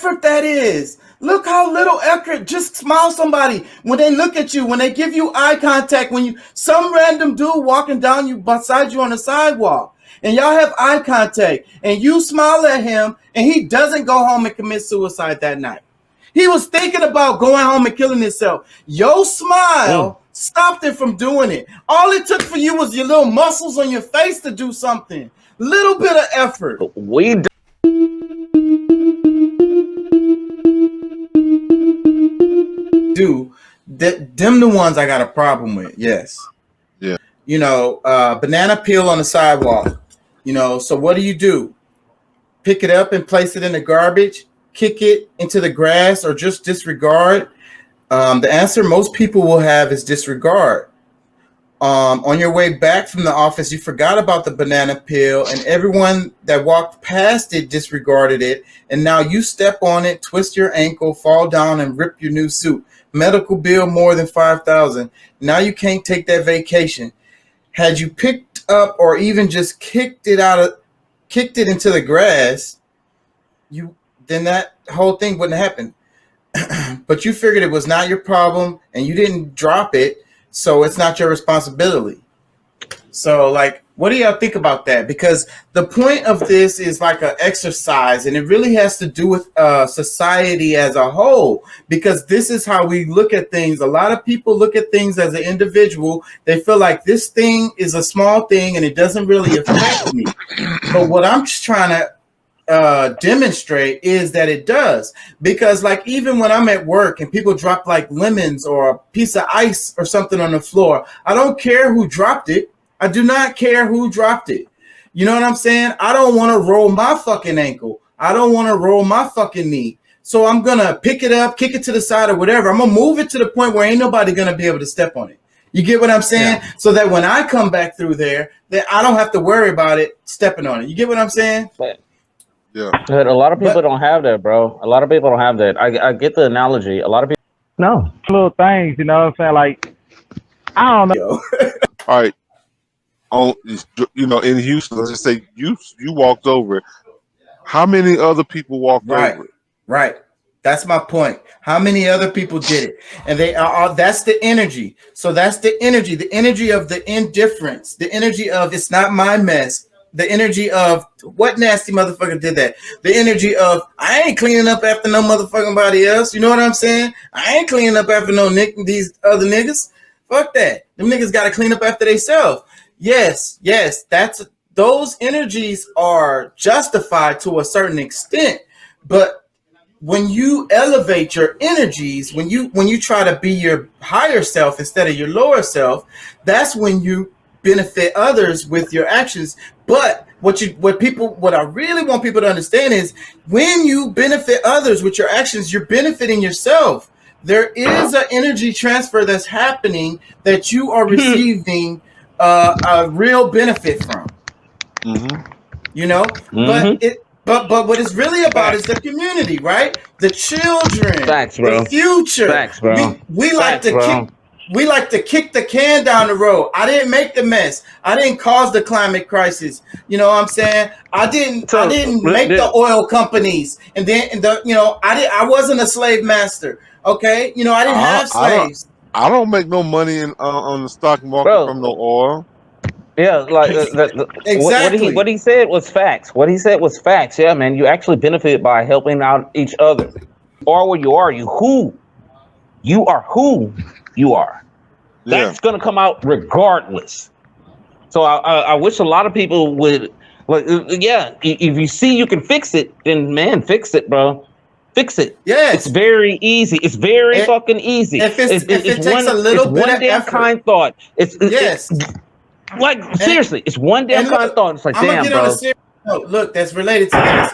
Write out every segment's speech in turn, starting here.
effort that is. Look how little effort. Just smile somebody when they look at you, when they give you eye contact, when you some random dude walking down you beside you on the sidewalk, and y'all have eye contact, and you smile at him, and he doesn't go home and commit suicide that night. He was thinking about going home and killing himself. Your smile stopped him from doing it. All it took for you was your little muscles on your face to do something. Little bit of effort. We do that. Them the ones I got a problem with. Yes. Yeah. You know, banana peel on the sidewalk. You know, so what do? Pick it up and place it in the garbage, kick it into the grass, or just disregard? The answer most people will have is disregard. On your way back from the office, you forgot about the banana peel, and everyone that walked past it disregarded it, and now you step on it, twist your ankle, fall down, and rip your new suit. Medical bill more than $5,000. Now you can't take that vacation. Had you picked up or even just kicked it into the grass, then that whole thing wouldn't happen. But you figured it was not your problem, and you didn't drop it, so it's not your responsibility. So, like, what do y'all think about that? Because the point of this is like an exercise, and it really has to do with society as a whole, because this is how we look at things. A lot of people look at things as an individual. They feel like this thing is a small thing, and it doesn't really affect me. But what I'm just trying to demonstrate is that it does, because like even when I'm at work and people drop like lemons or a piece of ice or something on the floor, I don't care who dropped it. I do not care who dropped it. You know what I'm saying? I don't want to roll my fucking ankle. I don't want to roll my fucking knee. So I'm gonna pick it up, kick it to the side or whatever. I'm gonna move it to the point where ain't nobody gonna be able to step on it. You get what I'm saying? Yeah. So that when I come back through there, that I don't have to worry about it stepping on it. You get what I'm saying? Yeah. But a lot of people don't have that, bro. A lot of people don't have that. I get the analogy. A lot of people. No. Little things, you know what I'm saying? Like, I don't know. All right. In Houston, let's just say you walked over it. How many other people walked over it? Right. That's my point. How many other people did it? And they are, that's the energy. So that's the energy of the indifference, the energy of it's not my mess. The energy of what nasty motherfucker did that? The energy of I ain't cleaning up after no motherfucking body else. You know what I'm saying? I ain't cleaning up after these other niggas. Fuck that. Them niggas got to clean up after themselves. Yes. Those energies are justified to a certain extent, but when you elevate your energies, when you try to be your higher self instead of your lower self, that's when you benefit others with your actions. But what I really want people to understand is when you benefit others with your actions, you're benefiting yourself. There is an energy transfer that's happening that you are receiving a real benefit from. Mm-hmm. You know, mm-hmm. But what it's really about is the community, right? The children, Facts, bro. The future. Facts, bro. We like to kick the can down the road. I didn't make the mess. I didn't cause the climate crisis. You know what I'm saying? I didn't make the oil companies. And I wasn't a slave master. Okay? You know, I didn't have slaves. I don't make no money on the stock market from no oil. Yeah, like exactly. What he said was facts. What he said was facts. Yeah, man, you actually benefit by helping out each other. Or where you are, you are who you are. That's gonna come out regardless. So I wish a lot of people would. If you see you can fix it, then man, fix it, bro. Fix it. Yes. It's very easy. It's very fucking easy. If it takes a little bit of effort. Kind thought. Seriously, it's one damn kind thought. It's like, damn, bro. Look, that's related to this.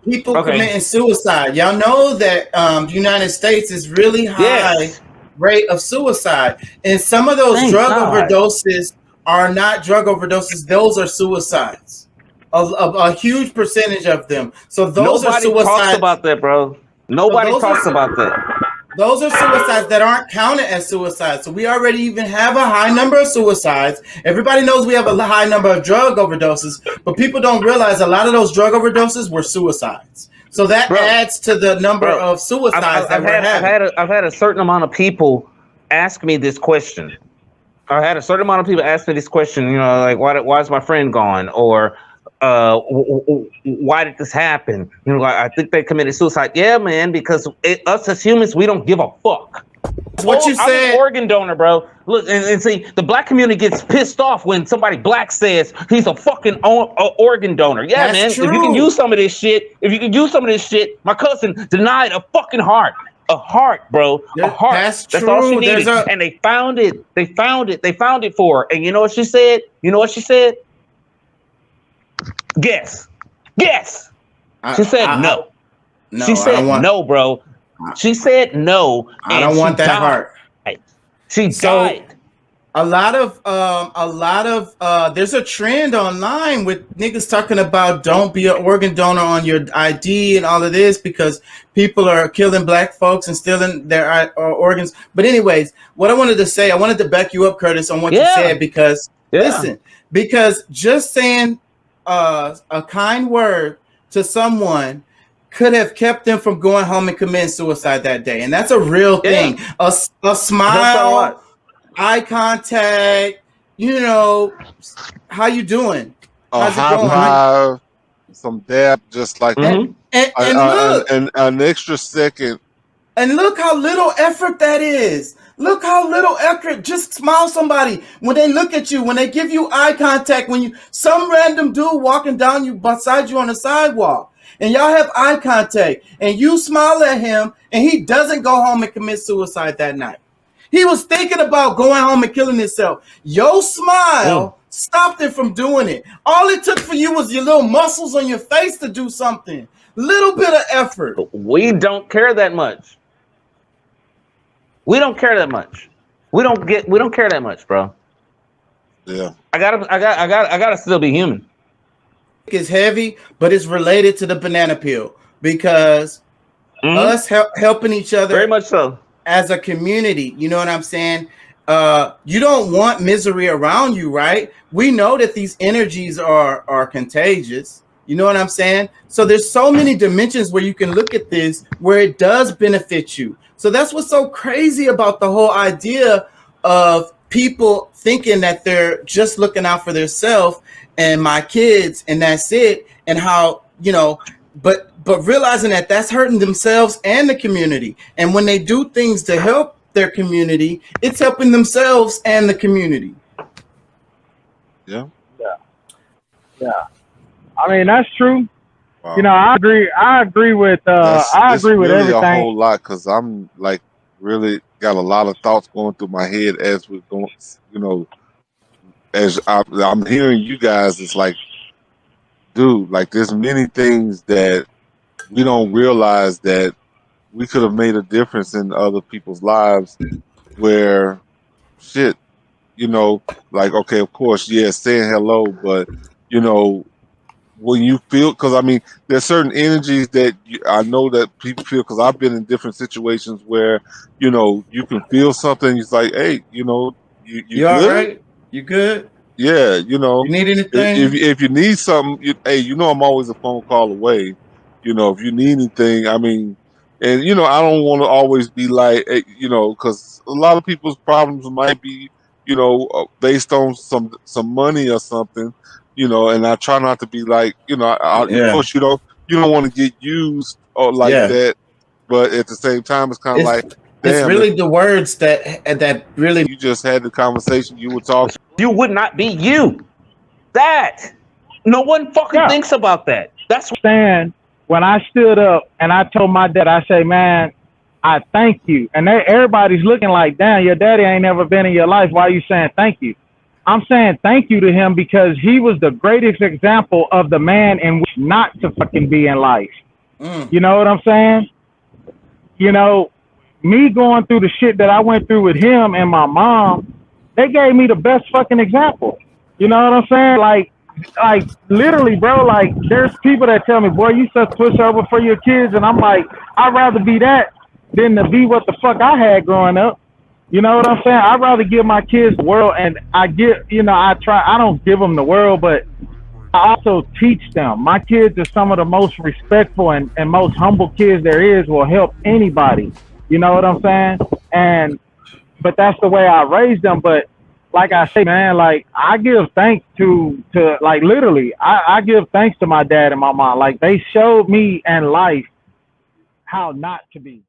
People committing suicide. Y'all know that the United States is really high rate of suicide. And some of those overdoses are not drug overdoses. Those are suicides. A huge percentage of them. So those are suicides. Nobody talks about that, bro. Nobody talks about that. Those are suicides that aren't counted as suicides. So we already even have a high number of suicides. Everybody knows we have a high number of drug overdoses, but people don't realize a lot of those drug overdoses were suicides. So that Bro. adds to the number Bro, of suicides I've had a certain amount of people ask me this question. I had a certain amount of people ask me this question. You know, like why is my friend gone, or why did this happen? You know, like, I think they committed suicide. Yeah, man, because us as humans, we don't give a fuck. What you I'm said. an organ donor, bro. Look, and see, the black community gets pissed off when somebody black says he's a fucking organ donor. Yeah, That's man. true. If you can use some of this shit, my cousin denied a fucking heart. A heart, bro. A heart. That's That's all she true. needed. And they found it. They found it for her. And you know what she said? Guess. She said no. She said no, bro. She said no. I don't want that heart. She died. A lot of there's a trend online with niggas talking about don't be an organ donor on your ID and all of this because people are killing black folks and stealing their organs. But anyways, what I wanted to say, I wanted to back you up, Curtis, on what you said because listen, because just saying a kind word to someone could have kept them from going home and committing suicide that day, and that's a real thing. A smile, eye contact, you know, how you doing? A high five, some dab, just like that. And an extra second. And look how little effort that is. Look how little effort. Just smile somebody when they look at you, when they give you eye contact, when you some random dude walking down you beside you on the sidewalk, and y'all have eye contact, and you smile at him, and he doesn't go home and commit suicide that night. He was thinking about going home and killing himself. Your smile stopped him from doing it. All it took for you was your little muscles on your face to do something. Little bit of effort. We don't care that much. We don't care that much. We don't care that much, bro. Yeah. I gotta still be human. It's heavy, but it's related to the banana peel because us helping each other very much so as a community. You know what I'm saying? You don't want misery around you, right? We know that these energies are contagious. You know what I'm saying? So there's so many dimensions where you can look at this where it does benefit you. So that's what's so crazy about the whole idea of people thinking that they're just looking out for themselves and my kids and that's it, and how, you know, but realizing that that's hurting themselves and the community. And when they do things to help their community, it's helping themselves and the community. Yeah. I mean, that's true. Wow. You know, I agree with really everything. A whole lot, because I'm like really got a lot of thoughts going through my head as we're going. You know, as I'm hearing you guys, it's like, dude, like there's many things that we don't realize that we could have made a difference in other people's lives. Where shit, you know, like okay, of course, yeah, saying hello, but you know. When you feel, because I mean, there's certain energies that I know that people feel, because I've been in different situations where, you know, you can feel something. It's like, hey, you know, you good? All right? You good? Yeah, you know, you need anything? If you need something, hey, you know, I'm always a phone call away. You know, if you need anything, I mean, and you know, I don't want to always be like, hey, you know, because a lot of people's problems might be, you know, based on some money or something. You know, and I try not to be like, you know, of course you don't want to get used or like that, but at the same time, it's kind of like, damn, it's really the words that really. You just had the conversation. You were talking. You would not be you. That no one fucking thinks about that. That's what. When I stood up and I told my dad, I say, man, I thank you, and everybody's looking like, damn, your daddy ain't never been in your life. Why are you saying thank you? I'm saying thank you to him because he was the greatest example of the man in which not to fucking be in life. You know what I'm saying? You know, me going through the shit that I went through with him and my mom, they gave me the best fucking example. You know what I'm saying? Like literally, bro, like there's people that tell me, boy, you such pushover for your kids. And I'm like, I'd rather be that than to be what the fuck I had growing up. You know what I'm saying? I'd rather give my kids the world, and I don't give them the world, but also teach them. My kids are some of the most respectful and most humble kids there is, will help anybody. You know what I'm saying? But that's the way I raised them. But like I say, man, like I give thanks to like literally, I give thanks to my dad and my mom. Like they showed me in life how not to be.